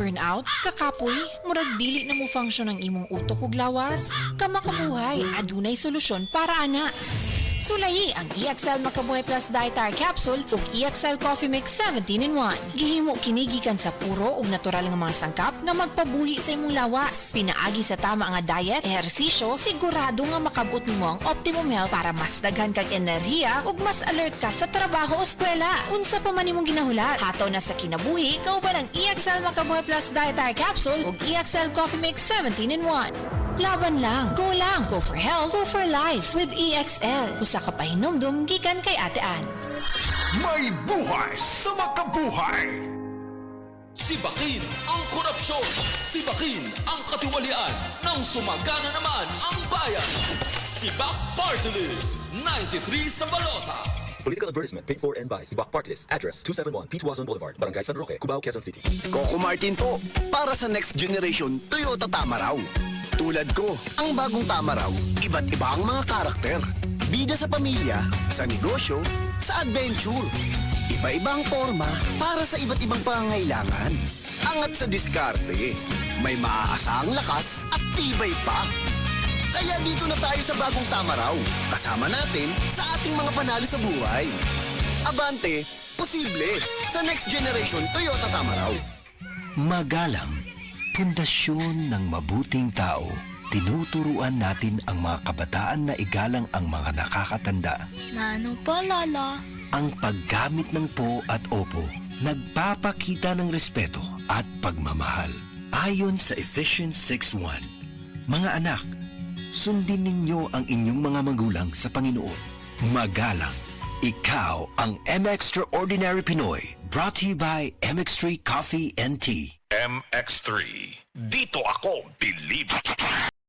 burnout, kakapoy, murag dili na mo function ang imong utok ug lawas? Kamakabuhay, adunay solusyon para ana. Sulayi ang EXL Makabuhay Plus Dietary Capsule ug EXL Coffee Mix 17-in-1. Gihimo kini gikan sa puro ug natural nga mga sangkap nga magpabuhi sa imong lawas. Pinaagi sa tama nga diet, ehersisyo, sigurado nga makabot nimo ang optimum health para mas daghan kag enerhiya ug mas alert ka sa trabaho o eskwela. Unsa pa man imong ginahulat, hataw na sa kinabuhi, kauban ang EXL Makabuhay Plus Dietary Capsule ug EXL Coffee Mix 17-in-1. Laban lang, go for health, go for life with EXL. Usa ka pahinumdum gikan kay Ate Ann. May buhay sa makabuhay! Sibakin ang korupsyon! Sibakin ang katiwalian ng sumagana naman ang bayan! Sibak Party List 93 sa balota! Political advertisement paid for and by Sibak Party List. Address 271 P. Tuazon Boulevard, Barangay San Roque, Cubao, Quezon City. Coco Martin po, para sa next generation Toyota Tamaraw. Tulad ko, ang bagong Tamaraw, iba't iba ang mga karakter. Bida sa pamilya, sa negosyo, sa adventure. Iba-ibang forma para sa iba't ibang pangangailangan. Angat sa diskarte, may maaasahang lakas at tibay pa. Kaya dito na tayo sa bagong Tamaraw. Kasama natin sa ating mga panalo sa buhay. Abante, posible sa next generation Toyota Tamaraw. Magalang, pundasyon ng mabuting tao. Tinuturuan natin ang mga kabataan na igalang ang mga nakakatanda. Nano pa, Lala? Ang paggamit ng po at opo, nagpapakita ng respeto at pagmamahal. Ayon sa Ephesians 6:1, mga anak, sundin ninyo ang inyong mga magulang sa Panginoon. Magalang, ikaw ang M-Extraordinary Pinoy. Brought to you by MX3 Coffee and Tea. MX3. Dito ako believe.